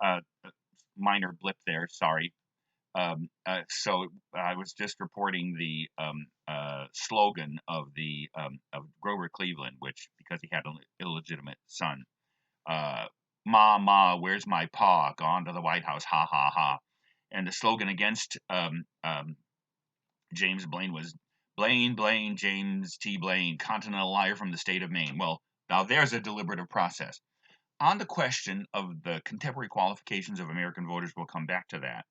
Uh, Minor blip there. Sorry. So I was just reporting the slogan of the of Grover Cleveland, which because he had an illegitimate son, uh, "Ma, ma, where's my pa? Gone to the White House, ha ha ha." And the slogan against James Blaine was Blaine, Blaine, James T. Blaine, continental liar from the state of Maine. Well, now there's a deliberative process. On the question of the contemporary qualifications of American voters, we'll come back to that.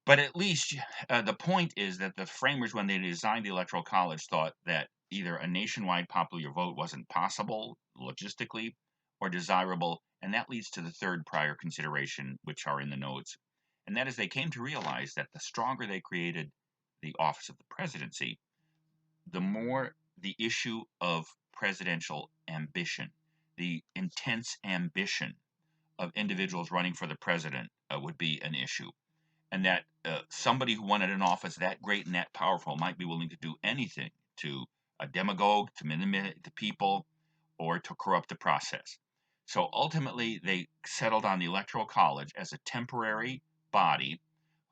But at least the point is that the framers, when they designed the Electoral College, thought that either a nationwide popular vote wasn't possible logistically or desirable, and that leads to the third prior consideration, which are in the notes, and that is they came to realize that the stronger they created the office of the presidency, the more the issue of presidential ambition, the intense ambition of individuals running for the president would be an issue, and that somebody who wanted an office that great and that powerful might be willing to do anything to a demagogue, to manipulate the people, or to corrupt the process. So ultimately, they settled on the Electoral College as a temporary body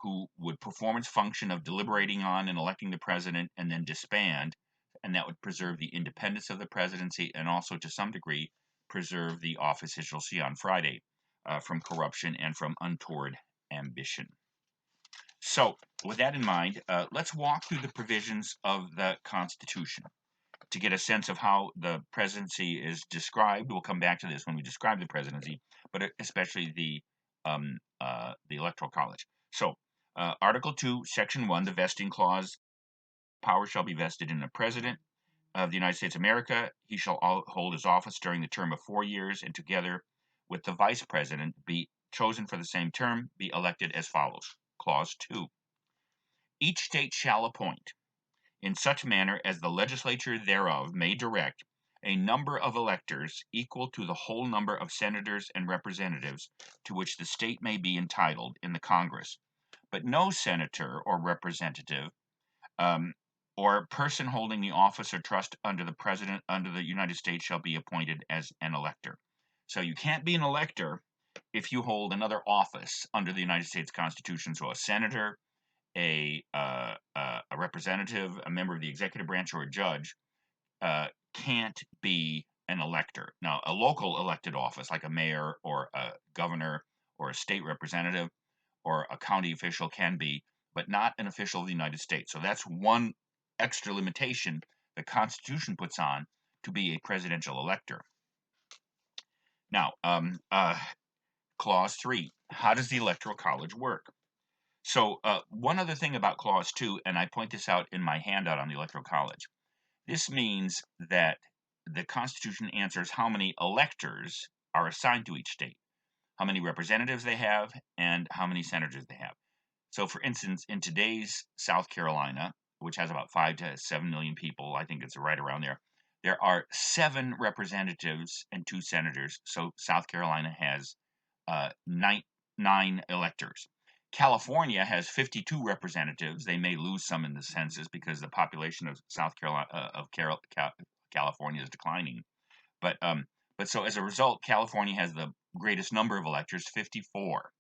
who would perform its function of deliberating on and electing the president and then disband, and that would preserve the independence of the presidency and also, to some degree, preserve the office, as you'll see on Friday, from corruption and from untoward ambition. So, with that in mind, let's walk through the provisions of the Constitution to get a sense of how the presidency is described. We'll come back to this when we describe the presidency, but especially the Electoral College. So, Article 2, Section 1, the vesting clause, power shall be vested in the President of the United States of America. He shall hold his office during the term of 4 years, and together with the Vice President, be chosen for the same term, be elected as follows. Clause 2. Each state shall appoint, in such manner as the legislature thereof may direct, a number of electors equal to the whole number of senators and representatives to which the state may be entitled in the Congress. But no senator or representative um, or person holding the office or trust under the President under the United States shall be appointed as an elector. So you can't be an elector if you hold another office under the United States Constitution. So a senator, a representative, a member of the executive branch, or a judge can't be an elector. Now, a local elected office like a mayor or a governor or a state representative or a county official can be, but not an official of the United States. So that's one extra limitation the Constitution puts on to be a presidential elector. Now, Clause 3, how does the Electoral College work? So one other thing about Clause 2, and I point this out in my handout on the Electoral College, this means that the Constitution answers how many electors are assigned to each state, how many representatives they have, and how many senators they have. So, for instance, in today's South Carolina, which has about 5 to 7 million people, I think it's right around there, there are 7 representatives and 2 senators. So, South Carolina has nine electors. California has 52 representatives. They may lose some in the census because the population of South Carolina California is declining. But so as a result, California has the greatest number of electors, 54.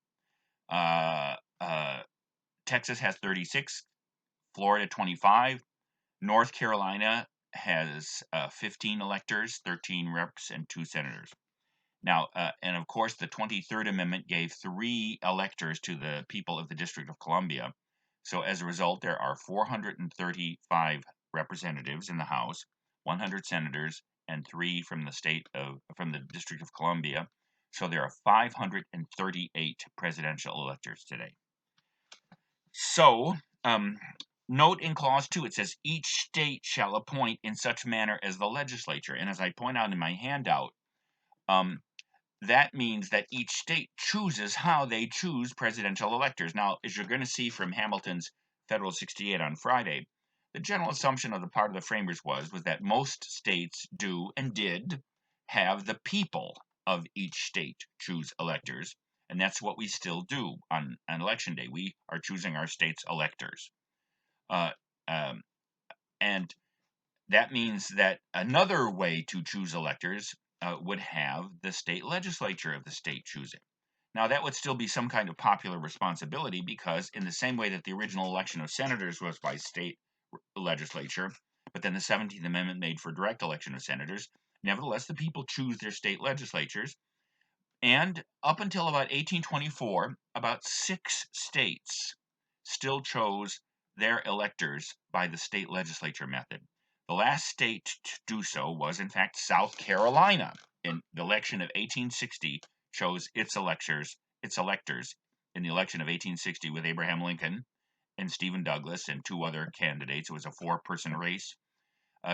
Uh, uh, Texas has 36, Florida 25, North Carolina has 15 electors, 13 reps, and 2 senators. Now, and of course, the 23rd Amendment gave 3 electors to the people of the District of Columbia. So as a result, there are 435 representatives in the House, 100 senators, and 3 from the District of Columbia. So there are 538 presidential electors today. So, note in Clause 2, it says, each state shall appoint in such manner as the legislature. And as I point out in my handout, that means that each state chooses how they choose presidential electors. Now, as you're going to see from Hamilton's Federal 68 on Friday, the general assumption of the part of the framers was that most states do and did have the people of each state choose electors, and that's what we still do on election day. We are choosing our state's electors. Uh, um, and that means that another way to choose electors would have the state legislature of the state choose it. Now, that would still be some kind of popular responsibility because, in the same way that the original election of senators was by state legislature, but then the 17th Amendment made for direct election of senators, nevertheless, the people choose their state legislatures. And up until about 1824, about 6 states still chose their electors by the state legislature method. The last state to do so was, in fact, South Carolina. In the election of 1860, chose its electors in the election of 1860 with Abraham Lincoln and Stephen Douglas and 2 other candidates. It was a 4-person race.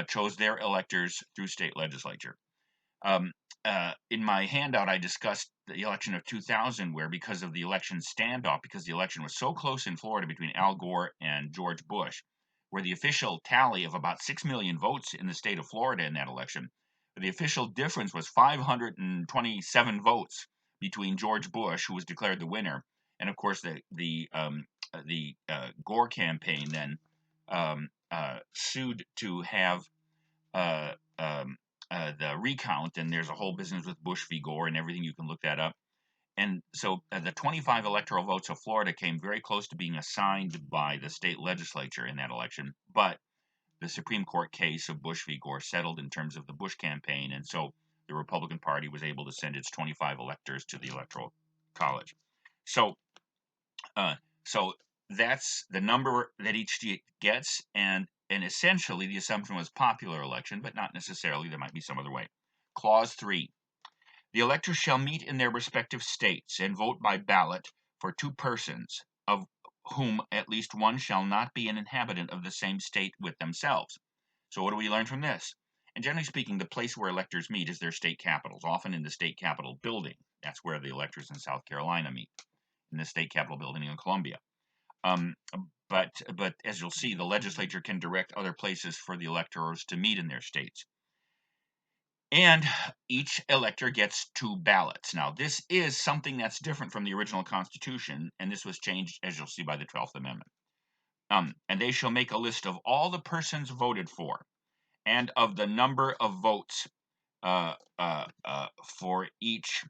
Chose their electors through state legislature. In my handout, I discussed the election of 2000, where because of the election standoff, because the election was so close in Florida between Al Gore and George Bush, where the official tally of about 6 million votes in the state of Florida in that election, the official difference was 527 votes between George Bush, who was declared the winner, and of course the Gore campaign then sued to have uh, um, the recount, and there's a whole business with Bush v. Gore and everything. You can look that up. And so the 25 electoral votes of Florida came very close to being assigned by the state legislature in that election, but the Supreme Court case of Bush v. Gore settled in terms of the Bush campaign, and so the Republican Party was able to send its 25 electors to the Electoral College. So, uh, so that's the number that each state gets, and essentially the assumption was popular election, but not necessarily. There might be some other way. Clause 3. The electors shall meet in their respective states and vote by ballot for 2 persons, of whom at least one shall not be an inhabitant of the same state with themselves. So what do we learn from this? And generally speaking, the place where electors meet is their state capitals, often in the state capitol building. That's where the electors in South Carolina meet, in the state capitol building in Columbia. But as you'll see, the legislature can direct other places for the electors to meet in their states. And each elector gets 2 ballots. Now, this is something that's different from the original Constitution, and this was changed, as you'll see, by the 12th Amendment. And they shall make a list of all the persons voted for, and of the number of votes for each.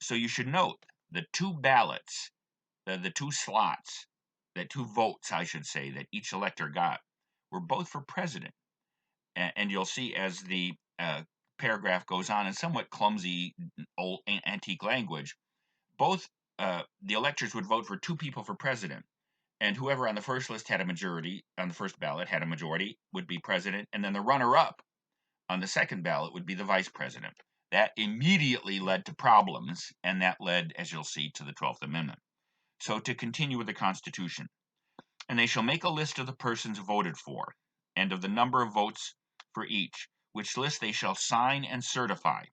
So you should note the 2 ballots, the 2 slots, the 2 votes, I should say, that each elector got were both for president. And you'll see as the paragraph goes on in somewhat clumsy, old, antique language, both the electors would vote for 2 people for president, and whoever on the first list had a majority, on the first ballot had a majority, would be president, and then the runner-up on the second ballot would be the vice president. That immediately led to problems, and that led, as you'll see, to the 12th Amendment. So to continue with the Constitution, and they shall make a list of the persons voted for, and of the number of votes for each, which list they shall sign and certify,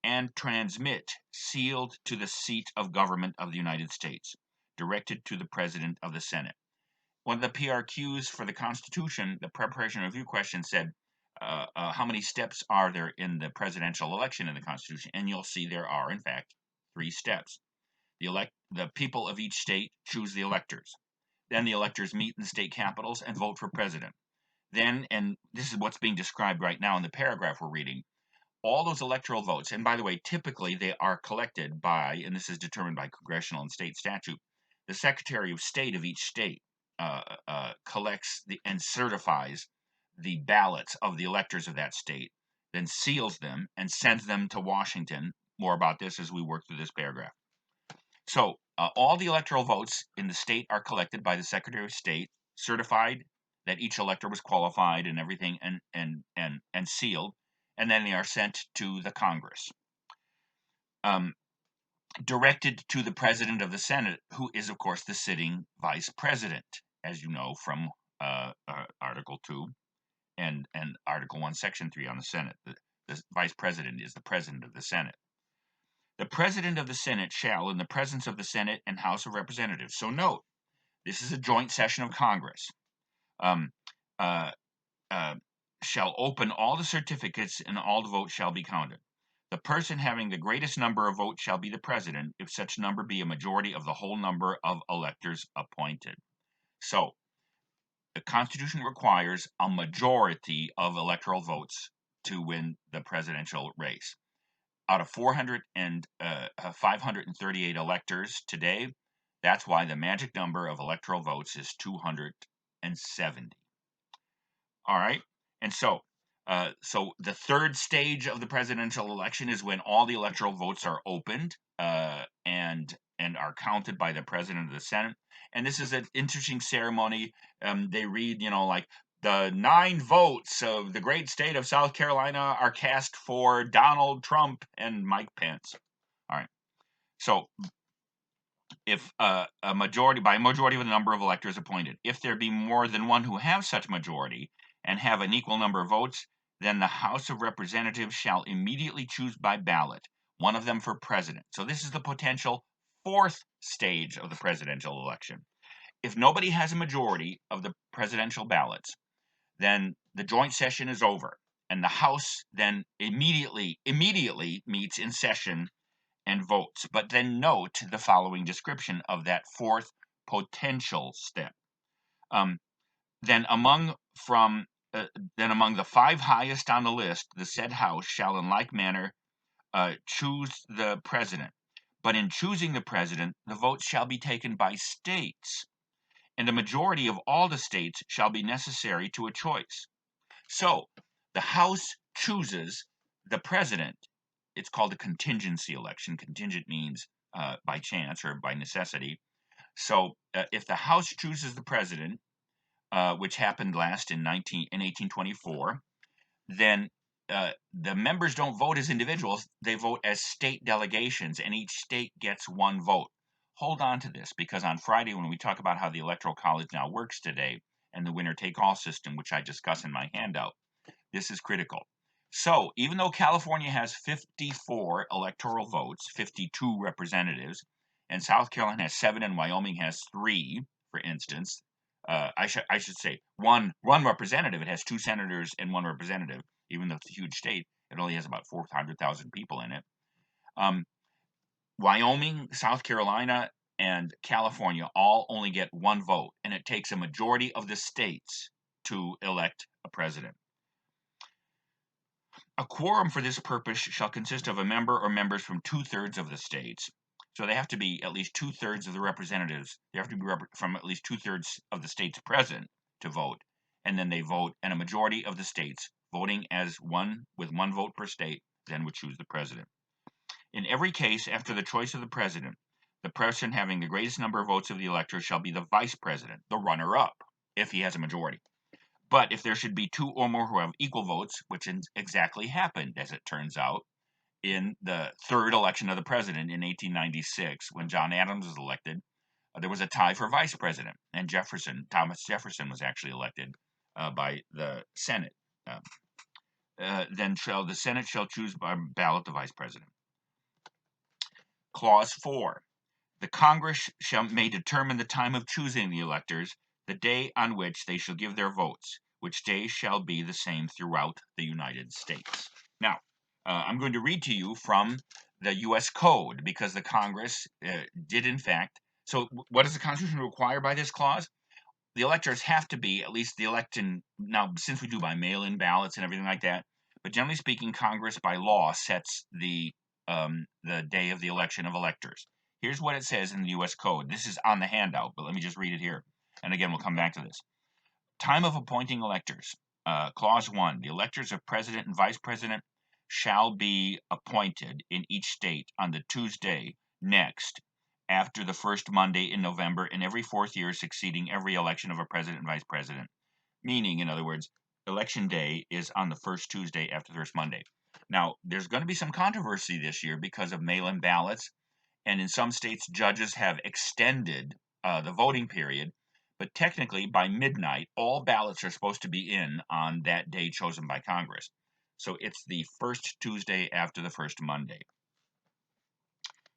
and transmit sealed to the seat of government of the United States, directed to the President of the Senate. One of the PRQs for the Constitution, the preparation review question, said, how many steps are there in the presidential election in the Constitution? And you'll see there are, in fact, 3 steps. The people of each state choose the electors. Then the electors meet in the state capitals and vote for president. Then, and this is what's being described right now in the paragraph we're reading, all those electoral votes, and by the way, typically they are collected by, and this is determined by congressional and state statute, the Secretary of State of each state collects and certifies the ballots of the electors of that state, then seals them and sends them to Washington. More about this as we work through this paragraph. So all the electoral votes in the state are collected by the Secretary of State, certified that each elector was qualified and everything, and sealed, and then they are sent to the Congress. Directed to the President of the Senate, who is, of course, the sitting Vice President, as you know from Article 2 and Article 1, Section 3 on the Senate. The Vice President is the President of the Senate. The President of the Senate shall, in the presence of the Senate and House of Representatives, so note, this is a joint session of Congress, shall open all the certificates and all the votes shall be counted. The person having the greatest number of votes shall be the president, if such number be a majority of the whole number of electors appointed. So, the Constitution requires a majority of electoral votes to win the presidential race. Out of 538 electors today. That's why the magic number of electoral votes is 270. All right. And so the third stage of the presidential election is when all the electoral votes are opened and are counted by the president of the Senate. And this is an interesting ceremony. They read, like the 9 votes of the great state of South Carolina are cast for Donald Trump and Mike Pence. All right. So if a majority by a majority of the number of electors appointed, if there be more than one who have such majority and have an equal number of votes, then the House of Representatives shall immediately choose by ballot one of them for president. So this is the potential 4th stage of the presidential election. If nobody has a majority of the presidential ballots, then the joint session is over, and the House then immediately meets in session and votes. But then note the following description of that 4th potential step. Um, then among the 5 highest on the list, the said House shall in like manner choose the president. But in choosing the president, the votes shall be taken by states, and a majority of all the states shall be necessary to a choice. So the House chooses the president. It's called a contingency election. Contingent means by chance or by necessity. So if the House chooses the president, which happened last in 1824, then the members don't vote as individuals. They vote as state delegations, and each state gets 1 vote. Hold on to this, because on Friday, when we talk about how the Electoral College now works today and the winner-take-all system, which I discuss in my handout, this is critical. So even though California has 54 electoral votes, 52 representatives, and South Carolina has 7 and Wyoming has 3, for instance, I should say one representative. It has 2 senators and 1 representative. Even though it's a huge state, it only has about 400,000 people in it. Wyoming, South Carolina, and California all only get 1 vote, and it takes a majority of the states to elect a president. A quorum for this purpose shall consist of a member or members from 2/3 of the states. So they have to be at least 2/3 of the representatives. They have to be from at least 2/3 of the states present to vote. And then they vote, and a majority of the states voting as one with 1 vote per state then would choose the president. In every case, after the choice of the president having the greatest number of votes of the electors shall be the vice president, the runner-up, if he has a majority. But if there should be 2 or more who have equal votes, which exactly happened, as it turns out, in the 3rd election of the president in 1896, when John Adams was elected, there was a tie for vice president, and Thomas Jefferson was actually elected by the Senate. Then the Senate shall choose by ballot the vice president. Clause 4. The Congress may determine the time of choosing the electors, the day on which they shall give their votes, which day shall be the same throughout the United States. Now, I'm going to read to you from the U.S. Code, because the Congress did in fact. So what does the Constitution require by this clause? The electors have to be, at least the election, now since we do by mail-in ballots and everything like that, but generally speaking, Congress by law sets the day of the election of electors. Here's what it says in the U.S. Code. This is on the handout, but let me just read it here. And again, we'll come back to this. Time of appointing electors. Clause 1. The electors of president and vice president shall be appointed in each state on the Tuesday next after the first Monday in November in every 4th year succeeding every election of a president and vice president. Meaning, in other words, election day is on the first Tuesday after the first Monday. Now, there's going to be some controversy this year because of mail-in ballots, and in some states, judges have extended the voting period, but technically, by midnight, all ballots are supposed to be in on that day chosen by Congress. So it's the first Tuesday after the first Monday.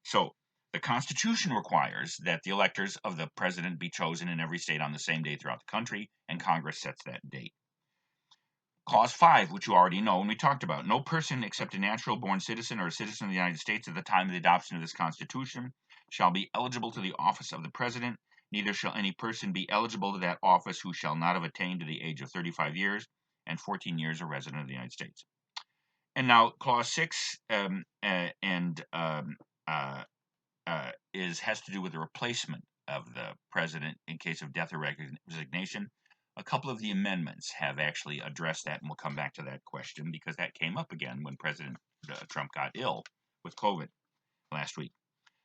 So the Constitution requires that the electors of the president be chosen in every state on the same day throughout the country, and Congress sets that date. Clause 5, which you already know and we talked about. No person except a natural-born citizen or a citizen of the United States at the time of the adoption of this Constitution shall be eligible to the office of the president. Neither shall any person be eligible to that office who shall not have attained to the age of 35 years and 14 years a resident of the United States. And now, Clause 6 and has to do with the replacement of the president in case of death or resignation. A couple of the amendments have actually addressed that, and we'll come back to that question because that came up again when President Trump got ill with COVID last week.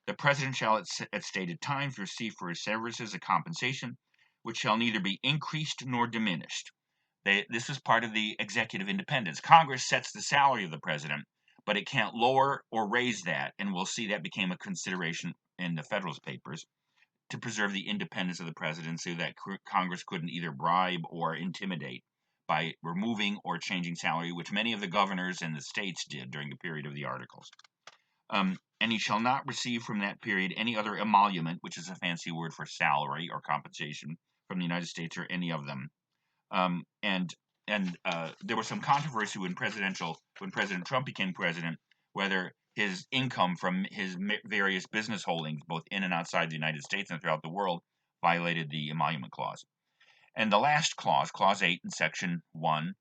The president shall at stated times receive for his services a compensation which shall neither be increased nor diminished. This is part of the executive independence. Congress sets the salary of the president, but it can't lower or raise that, and we'll see that became a consideration in the Federalist Papers to preserve the independence of the president so that Congress couldn't either bribe or intimidate by removing or changing salary, which many of the governors in the states did during the period of the Articles. And he shall not receive from that period any other emolument, which is a fancy word for salary or compensation from the United States or any of them. And there was some controversy when President Trump became president, whether his income from his various business holdings, both in and outside the United States and throughout the world, violated the emolument clause. And the last clause, Clause 8 in Section 1,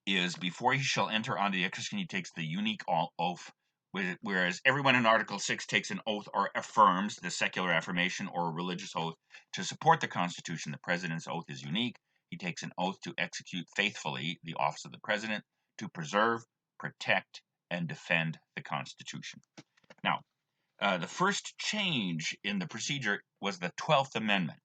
is before he shall enter on the exercise, he takes the unique oath, whereas everyone in Article 6 takes an oath or affirms the secular affirmation or a religious oath to support the Constitution. The president's oath is unique. He takes an oath to execute faithfully the office of the president, to preserve, protect, and defend the Constitution. Now, the first change in the procedure was the 12th Amendment,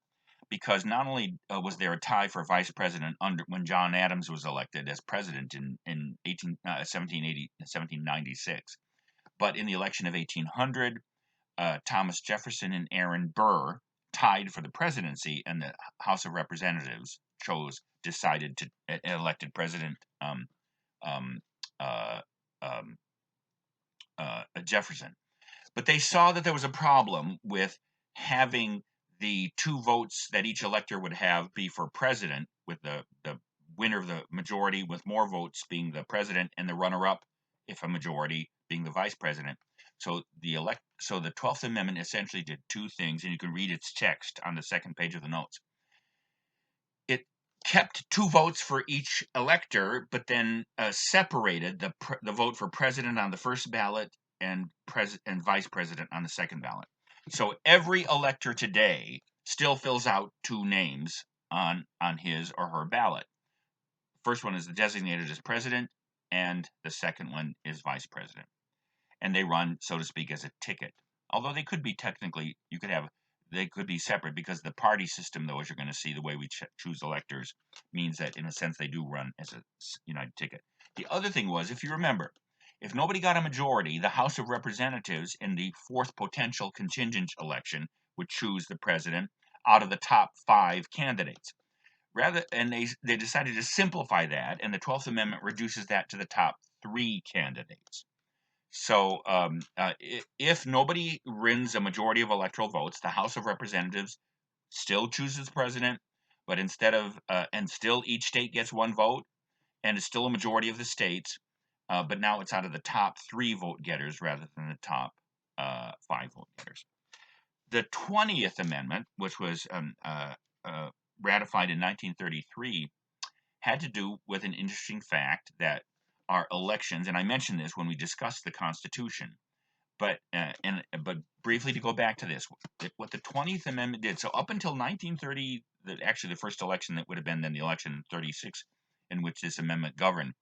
because not only was there a tie for vice president when John Adams was elected as president in 1796, but in the election of 1800, Thomas Jefferson and Aaron Burr tied for the presidency, and the House of Representatives decided to elected President Jefferson. But they saw that there was a problem with having the two votes that each elector would have be for president, with the winner of the majority with more votes being the president, and the runner-up, if a majority, being the vice president. So the 12th Amendment essentially did two things, and you can read its text on the second page of the notes. It kept two votes for each elector, but then separated the vote for president on the first ballot and vice president on the second ballot. So every elector today still fills out two names on his or her ballot. First one is designated as president, and the second one is vice president. And they run, so to speak, as a ticket. Although they could be technically, they could be separate, because the party system, though, as you're going to see, the way we choose electors, means that in a sense they do run as a united ticket. The other thing was, if you remember, if nobody got a majority, the House of Representatives in the fourth potential contingent election would choose the president out of the top 5 candidates. And they decided to simplify that, and the 12th Amendment reduces that to the top 3 candidates. So if nobody wins a majority of electoral votes, the House of Representatives still chooses president, but instead of and still each state gets one vote, and it's still a majority of the states, but now it's out of the top 3 vote getters rather than the top 5 vote getters. The 20th Amendment, which was ratified in 1933, had to do with an interesting fact that our elections, and I mentioned this when we discussed the Constitution, but briefly to go back to this, what the 20th Amendment did, so up until 1930, actually the first election that would have been then the election in 36, in which this amendment governed,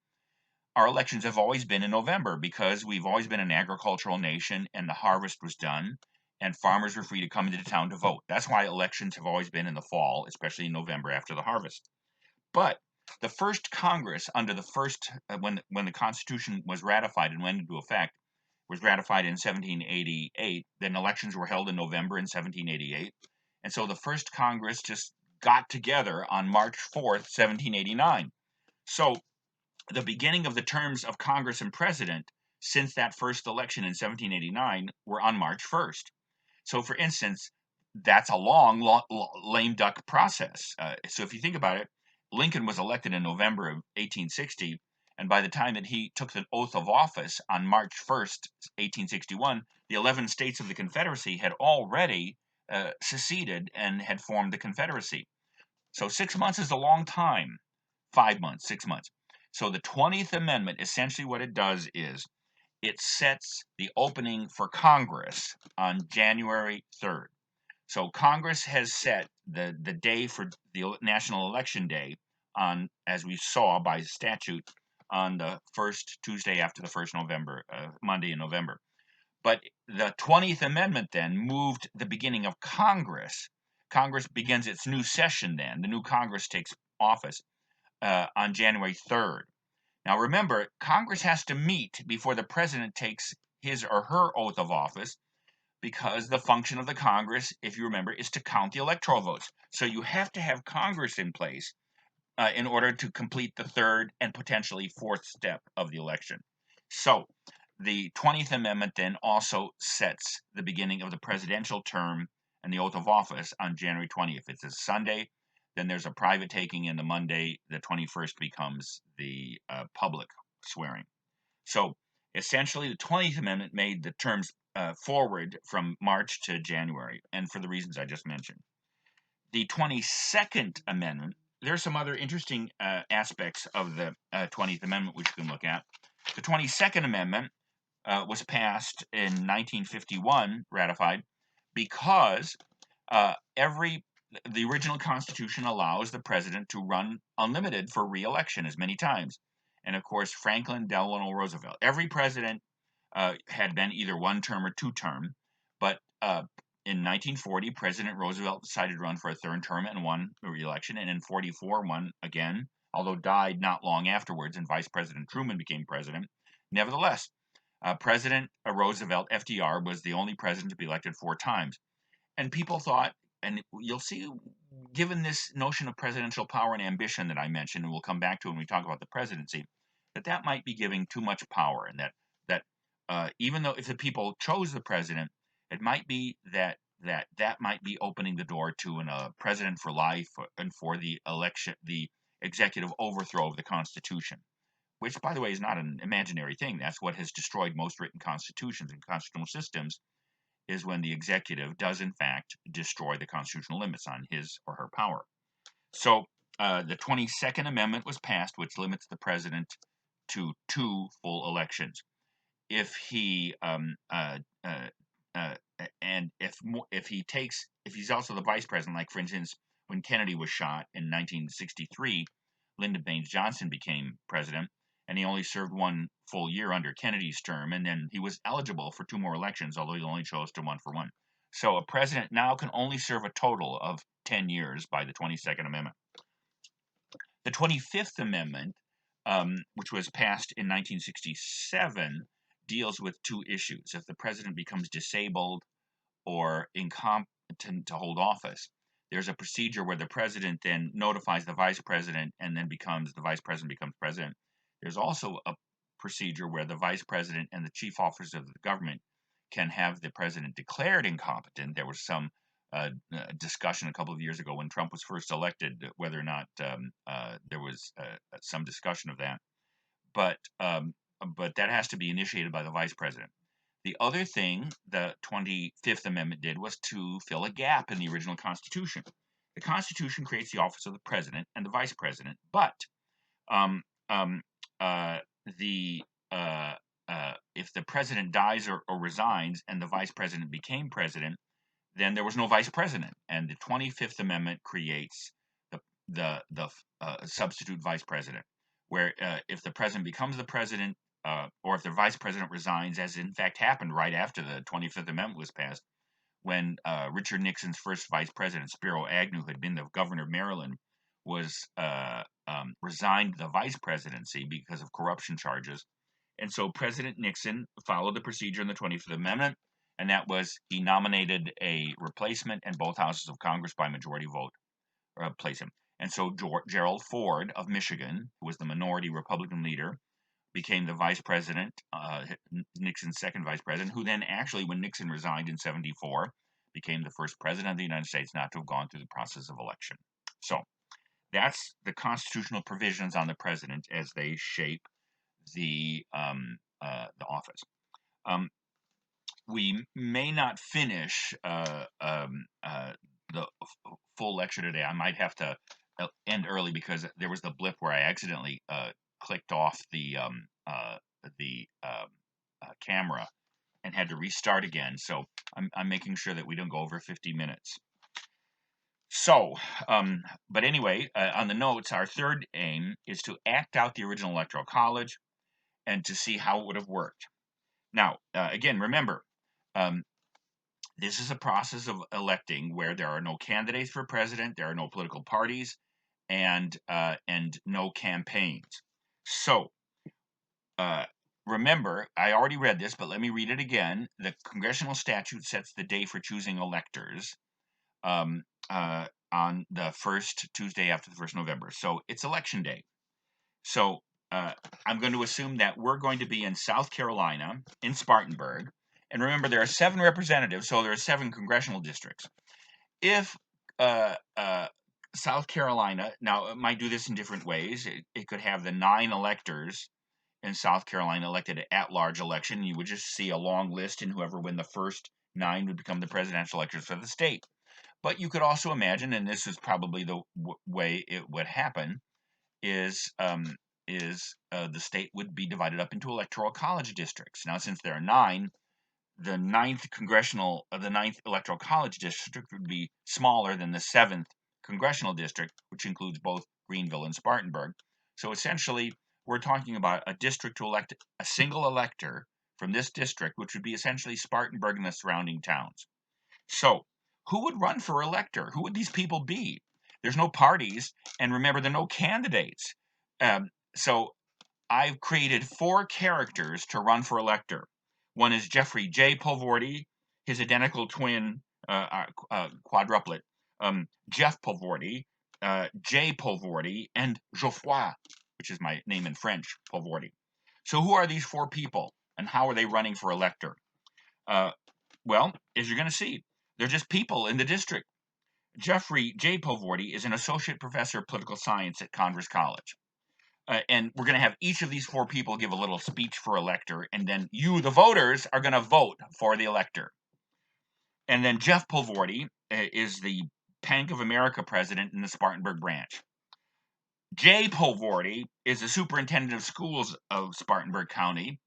our elections have always been in November, because we've always been an agricultural nation, and the harvest was done, and farmers were free to come into town to vote. That's why elections have always been in the fall, especially in November after the harvest. But the first Congress, under the first, when the Constitution was ratified and went into effect, was ratified in 1788. Then elections were held in November in 1788. And so the first Congress just got together on March 4th, 1789. So the beginning of the terms of Congress and President since that first election in 1789 were on March 1st. So, for instance, that's a long lame duck process. So if you think about it, Lincoln was elected in November of 1860, and by the time that he took the oath of office on March 1st, 1861, the 11 states of the Confederacy had already seceded and had formed the Confederacy. So 6 months is a long time. 5 months, 6 months. So the 20th Amendment, essentially what it does is it sets the opening for Congress on January 3rd. So Congress has set the day for the National Election Day on, as we saw by statute, on the first Tuesday after the first November, Monday in November. But the 20th Amendment then moved the beginning of Congress. Congress begins its new session then. The new Congress takes office on January 3rd. Now remember, Congress has to meet before the president takes his or her oath of office, because the function of the Congress, if you remember, is to count the electoral votes. So you have to have Congress in place in order to complete the third and potentially fourth step of the election. So the 20th Amendment then also sets the beginning of the presidential term and the oath of office on January 20th. It's a Sunday. Then there's a private taking, and the Monday, the 21st, becomes the public swearing. So essentially, the 20th Amendment made the terms forward from March to January, and for the reasons I just mentioned. The 22nd Amendment, there's some other interesting aspects of the 20th Amendment which you can look at. The 22nd Amendment was passed in 1951, ratified, because the original Constitution allows the president to run unlimited for re-election as many times. And of course, Franklin Delano Roosevelt. Every president had been either one term or two term, but in 1940, President Roosevelt decided to run for a third term and won the re-election, and in 44 won again, although died not long afterwards, and Vice President Truman became president. Nevertheless, President Roosevelt, FDR, was the only president to be elected 4 times. And people thought, and you'll see, given this notion of presidential power and ambition that I mentioned, and we'll come back to when we talk about the presidency, that might be giving too much power, and that even though if the people chose the president, it might be that might be opening the door to a president for life and for the election, the executive overthrow of the Constitution, which, by the way, is not an imaginary thing. That's what has destroyed most written constitutions and constitutional systems, is when the executive does, in fact, destroy the constitutional limits on his or her power. So the 22nd Amendment was passed, which limits the president to 2 full elections. If he and if he's also the vice president, like for instance, when Kennedy was shot in 1963, Lyndon Baines Johnson became president, and he only served 1 full year under Kennedy's term, and then he was eligible for 2 more elections, although he only chose to 1 for 1. So a president now can only serve a total of 10 years by the 22nd Amendment. The 25th Amendment, which was passed in 1967, deals with 2 issues. If the president becomes disabled or incompetent to hold office, there's a procedure where the president then notifies the vice president, and then the vice president becomes president. There's also a procedure where the vice president and the chief officers of the government can have the president declared incompetent. There was some discussion a couple of years ago when Trump was first elected, whether or not there was some discussion of that. But that has to be initiated by the vice president. The other thing the 25th Amendment did was to fill a gap in the original Constitution. The Constitution creates the office of the president and the vice president, but if the president dies or resigns and the vice president became president, then there was no vice president, and the 25th Amendment creates the substitute vice president, where if the president becomes the president, or if the vice president resigns, as in fact happened right after the 25th Amendment was passed, when Richard Nixon's first vice president, Spiro Agnew, had been the governor of Maryland, was resigned the vice presidency because of corruption charges. And so President Nixon followed the procedure in the 25th Amendment, and that was he nominated a replacement, and both houses of Congress by majority vote place him. And so Gerald Ford of Michigan, who was the minority Republican leader, became the vice president, Nixon's second vice president, who then actually, when Nixon resigned in 1974, became the first president of the United States not to have gone through the process of election. So that's the constitutional provisions on the president as they shape the office. We may not finish the full lecture today. I might have to end early because there was the blip where I accidentally clicked off the camera and had to restart again. So I'm making sure that we don't go over 50 minutes. So, but anyway, on the notes, our third aim is to act out the original Electoral College and to see how it would have worked. Now, again, remember, um, this is a process of electing where there are no candidates for president, there are no political parties, and no campaigns. So, remember, I already read this, but let me read it again. The congressional statute sets the day for choosing electors um, on the first Tuesday after the 1st November. So it's election day. So I'm going to assume that we're going to be in South Carolina, in Spartanburg. And remember, there are 7 representatives, so there are 7 congressional districts. If South Carolina, now it might do this in different ways. It could have the 9 electors in South Carolina elected at-large election. You would just see a long list, and whoever win the first 9 would become the presidential electors for the state. But you could also imagine, and this is probably the way it would happen, is the state would be divided up into electoral college districts. Now, since there are 9, the ninth electoral college district would be smaller than the 7th congressional district, which includes both Greenville and Spartanburg. So essentially, we're talking about a district to elect a single elector from this district, which would be essentially Spartanburg and the surrounding towns. So, who would run for elector? Who would these people be? There's no parties, and remember, there are no candidates. So, I've created 4 characters to run for elector. One is Jeffrey J. Pulvorty, his identical twin, quadruplet, Jeff Pulvorty, J. Pulvorty, and Geoffroy, which is my name in French, Pulvorty. So, who are these 4 people, and how are they running for elector? Well, as you're going to see, they're just people in the district. Jeffrey J. Pulvorty is an associate professor of political science at Converse College. And we're going to have each of these 4 people give a little speech for elector, and then you, the voters, are going to vote for the elector. And then Jeff Pulvorty is the Bank of America president in the Spartanburg branch. J. Pulvorty is the superintendent of schools of Spartanburg County,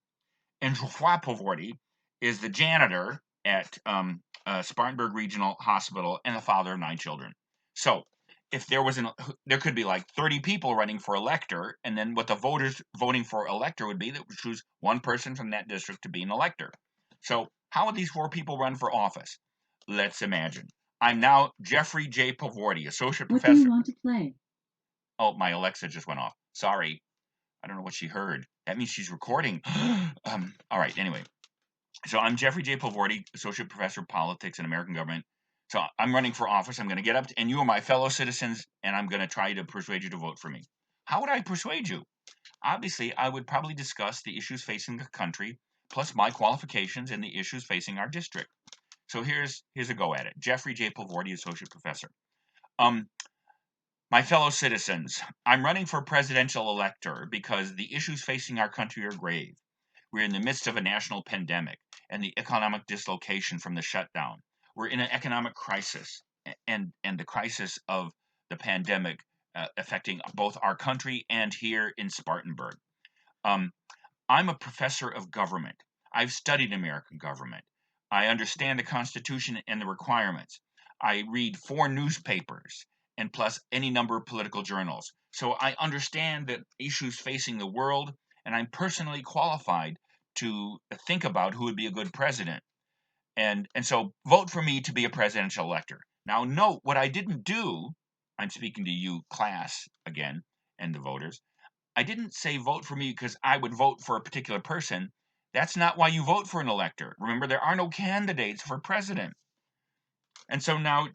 and Geoffroy Pulvorty is the janitor at Spartanburg Regional Hospital and the father of 9 children. So if there could be like 30 people running for elector, and then what the voters voting for elector would be, that would choose one person from that district to be an elector. So how would these 4 people run for office? Let's imagine. I'm now Jeffrey J. Pulvorty, associate professor. What do you want to play? Oh, my Alexa just went off. Sorry. I don't know what she heard. That means she's recording. All right, anyway. So I'm Jeffrey J. Pulvorty, Associate Professor of Politics and American Government. So I'm running for office. I'm going to get up, and you are my fellow citizens, and I'm going to try to persuade you to vote for me. How would I persuade you? Obviously, I would probably discuss the issues facing the country, plus my qualifications and the issues facing our district. So here's a go at it. Jeffrey J. Pulvorty, Associate Professor. My fellow citizens, I'm running for presidential elector because the issues facing our country are grave. We're in the midst of a national pandemic and the economic dislocation from the shutdown. We're in an economic crisis, and the crisis of the pandemic affecting both our country and here in Spartanburg. Um, I'm a professor of government. I've studied American government. I understand the Constitution and the requirements. I read 4 newspapers and plus any number of political journals. So I understand the issues facing the world, and I'm personally qualified to think about who would be a good president. And so vote for me to be a presidential elector. Now, note what I didn't do. I'm speaking to you, class, again, and the voters. I didn't say vote for me because I would vote for a particular person. That's not why you vote for an elector. Remember, there are no candidates for president. And so now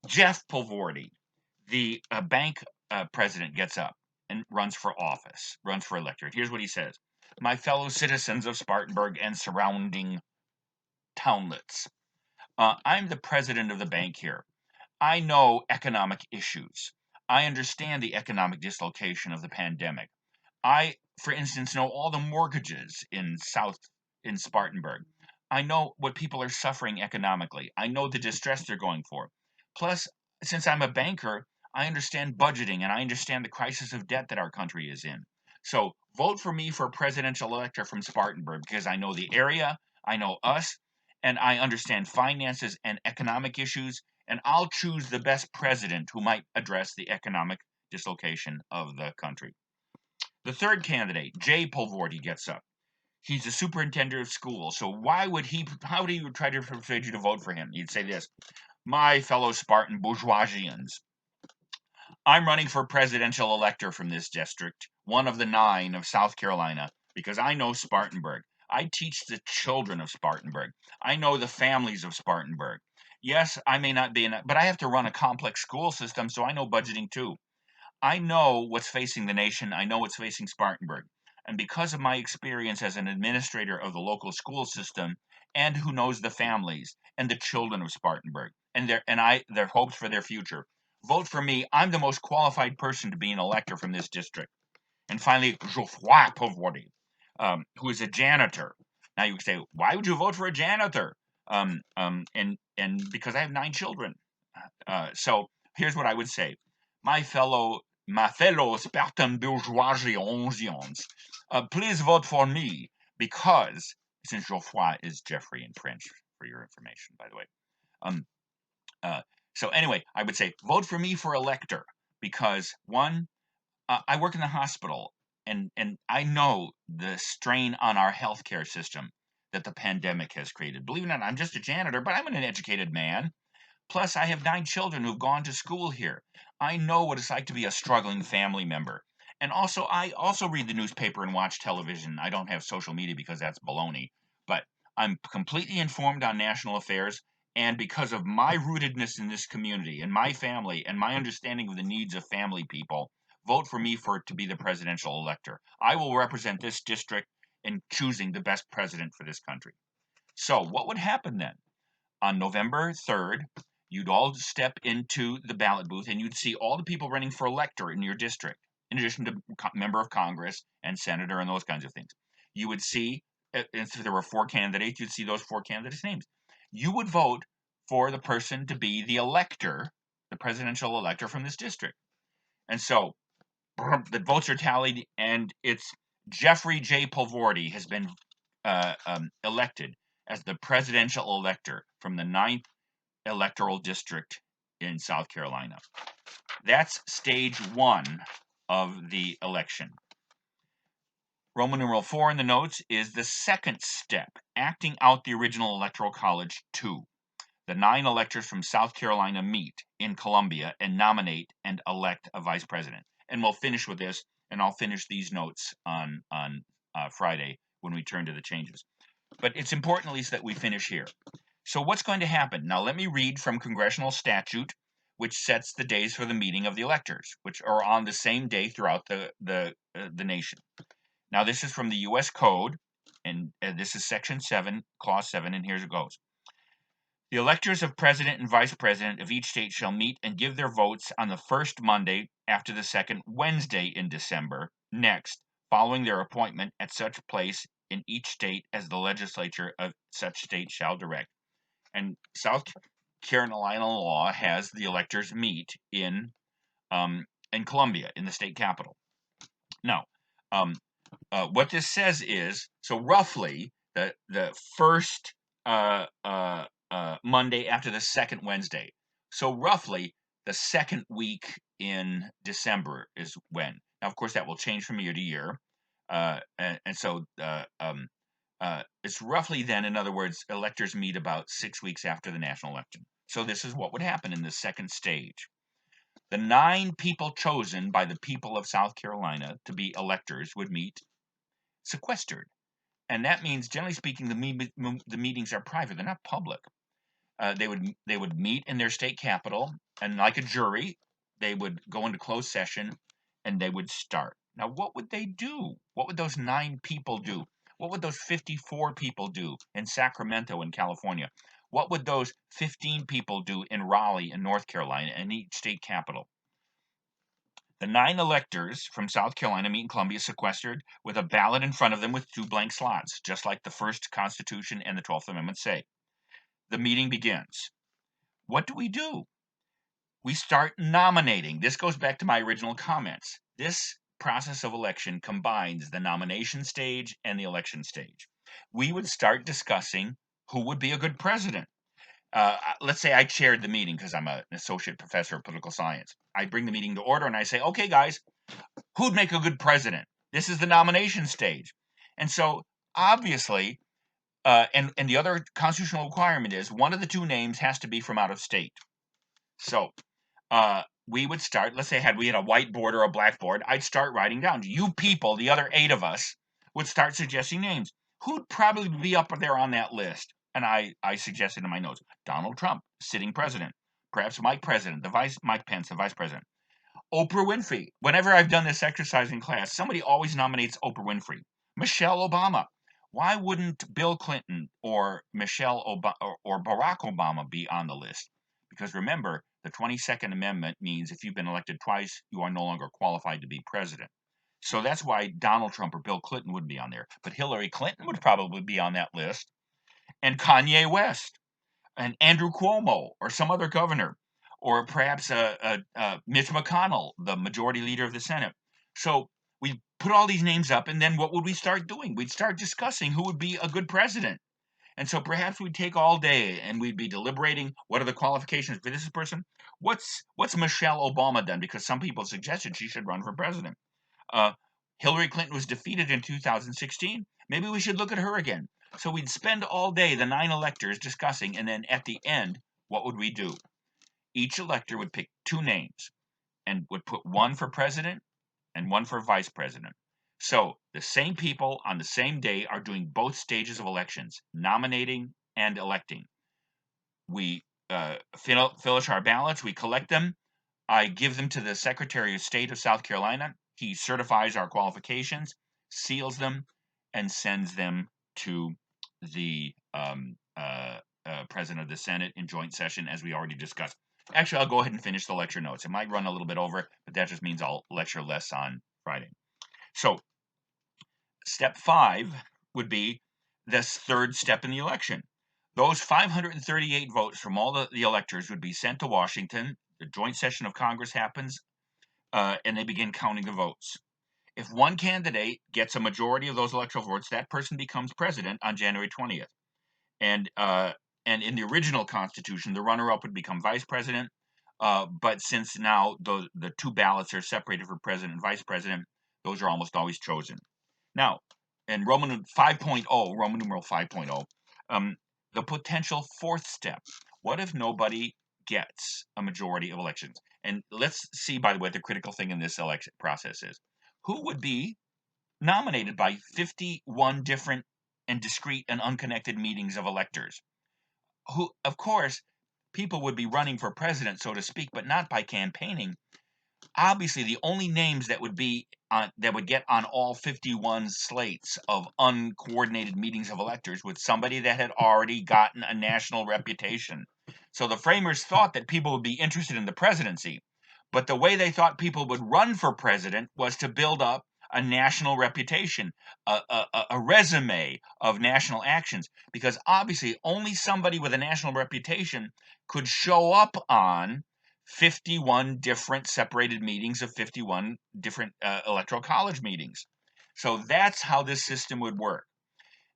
Jeff Pulvorty, the bank president, gets up and runs for office, runs for electorate. Here's what he says. My fellow citizens of Spartanburg and surrounding townlets, I'm the president of the bank here. I know economic issues. I understand the economic dislocation of the pandemic. I, for instance, know all the mortgages in Spartanburg. I know what people are suffering economically. I know the distress they're going for. Plus, since I'm a banker, I understand budgeting and I understand the crisis of debt that our country is in. So vote for me for presidential elector from Spartanburg because I know the area, I know us, and I understand finances and economic issues, and I'll choose the best president who might address the economic dislocation of the country. The third candidate, Jay Pulvorty, gets up. He's the superintendent of schools, so how would he try to persuade you to vote for him? He'd say this: my fellow Spartan bourgeoisians, I'm running for presidential elector from this district, one of the 9 of South Carolina, because I know Spartanburg. I teach the children of Spartanburg. I know the families of Spartanburg. Yes, I may not be but I have to run a complex school system, so I know budgeting too. I know what's facing the nation. I know what's facing Spartanburg. And because of my experience as an administrator of the local school system and who knows the families and the children of Spartanburg and their hopes for their future, vote for me. I'm the most qualified person to be an elector from this district. And finally, Geoffroy Pavotti, who is a janitor. Now you say, why would you vote for a janitor? And because I have 9 children. So here's what I would say. My fellow Spartan bourgeoisians, please vote for me because, since Geoffroy is Jeffrey in French, for your information, by the way. Um, so anyway, I would say vote for me for elector because, one, I work in the hospital and I know the strain on our healthcare system that the pandemic has created. Believe it or not, I'm just a janitor, but I'm an educated man. Plus, I have 9 children who've gone to school here. I know what it's like to be a struggling family member. And also, I also read the newspaper and watch television. I don't have social media because that's baloney. But I'm completely informed on national affairs. And because of my rootedness in this community and my family and my understanding of the needs of family people, vote for me to be the presidential elector. I will represent this district in choosing the best president for this country. So, what would happen then? On November 3rd, you'd all step into the ballot booth and you'd see all the people running for elector in your district, in addition to member of Congress and senator and those kinds of things. You would see, if there were 4 candidates, you'd see those 4 candidates' names. You would vote for the person to be the elector, the presidential elector from this district. And so the votes are tallied, and it's Jeffrey J. Pulvorty has been elected as the presidential elector from the 9th electoral district in South Carolina. That's stage 1 of the election. Roman numeral 4 in the notes is the second step, acting out the original Electoral College 2. The 9 electors from South Carolina meet in Columbia and nominate and elect a vice president. And we'll finish with this, and I'll finish these notes on Friday when we turn to the changes. But it's important, at least, that we finish here. So what's going to happen? Now let me read from congressional statute, which sets the days for the meeting of the electors, which are on the same day throughout the nation. Now this is from the U.S. Code, and this is Section 7, Clause 7, and here it goes. The electors of president and vice president of each state shall meet and give their votes on the first Monday after the second Wednesday in December next, following their appointment at such place in each state as the legislature of such state shall direct. And South Carolina law has the electors meet in Columbia, in the state capital. Now, what this says is, so roughly the first Monday after the second Wednesday. So roughly the second week in December is when. Now, of course, that will change from year to year. So it's roughly then, in other words, electors meet about 6 weeks after the national election. So this is what would happen in the second stage. The 9 people chosen by the people of South Carolina to be electors would meet sequestered. And that means, generally speaking, the meetings are private. They're not public. They would meet in their state capital, and like a jury, they would go into closed session, and they would start. Now, what would they do? What would those 9 people do? What would those 54 people do in Sacramento in California? What would those 15 people do in Raleigh in North Carolina, and each state capital? The 9 electors from South Carolina meet in Columbia sequestered with a ballot in front of them with 2 blank slots, just like the first Constitution and the 12th Amendment say. The meeting begins. What do? We start nominating. This goes back to my original comments. This process of election combines the nomination stage and the election stage. We would start discussing who would be a good president. Let's say I chaired the meeting because I'm an associate professor of political science. I bring the meeting to order and I say, okay, guys, who'd make a good president? This is the nomination stage. And so obviously, and the other constitutional requirement is one of the two names has to be from out of state. So we would start, let's say we had a whiteboard or a blackboard, I'd start writing down. You people, the other 8 of us, would start suggesting names. Who'd probably be up there on that list? And I suggested in my notes, Donald Trump, sitting president. Perhaps Mike Pence, the vice president. Oprah Winfrey. Whenever I've done this exercise in class, somebody always nominates Oprah Winfrey. Michelle Obama. Why wouldn't Bill Clinton or or Barack Obama be on the list? Because remember, the 22nd Amendment means if you've been elected twice, you are no longer qualified to be president. So that's why Donald Trump or Bill Clinton wouldn't be on there. But Hillary Clinton would probably be on that list. And Kanye West and Andrew Cuomo or some other governor, or perhaps Mitch McConnell, the majority leader of the Senate. So we put all these names up, and then what would we start doing? We'd start discussing who would be a good president. And so perhaps we'd take all day and we'd be deliberating what are the qualifications for this person. What's Michelle Obama done? Because some people suggested she should run for president. Uh, Hillary Clinton was defeated in 2016. Maybe we should look at her again. So we'd spend all day, the 9 electors, discussing, and then at the end, what would we do? Each elector would pick 2 names and would put one for president and one for vice president. So the same people on the same day are doing both stages of elections, nominating and electing. We finish our ballots, we collect them. I give them to the Secretary of State of South Carolina. He certifies our qualifications, seals them, and sends them to the President of the Senate in joint session, as we already discussed. Actually, I'll go ahead and finish the lecture notes. It might run a little bit over, but that just means I'll lecture less on Friday. So, step 5 would be this third step in the election. Those 538 votes from all the electors would be sent to Washington. The joint session of Congress happens, and they begin counting the votes. If one candidate gets a majority of those electoral votes, that person becomes president on January 20th. And in the original Constitution, the runner-up would become vice president. But since now the 2 ballots are separated for president and vice president, those are almost always chosen. Now, in Roman numeral 5.0, the potential 4th step. What if nobody gets a majority of elections? And let's see, by the way, the critical thing in this election process is who would be nominated by 51 different and discrete and unconnected meetings of electors. Who, of course, people would be running for president, so to speak, but not by campaigning. Obviously, the only names that would get on all 51 slates of uncoordinated meetings of electors was somebody that had already gotten a national reputation. So the framers thought that people would be interested in the presidency, but the way they thought people would run for president was to build up a national reputation, a resume of national actions, because obviously only somebody with a national reputation could show up on 51 different separated meetings of 51 different electoral college meetings. So that's how this system would work.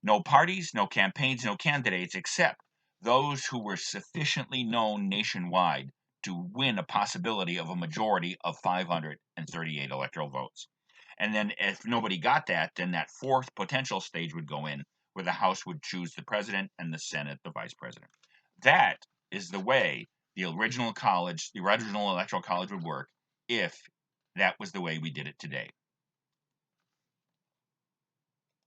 No parties, no campaigns, no candidates, except those who were sufficiently known nationwide to win a possibility of a majority of 538 electoral votes. And then if nobody got that, then that 4th potential stage would go in, where the House would choose the president and the Senate the vice president. That is the way the original electoral college would work if that was the way we did it today.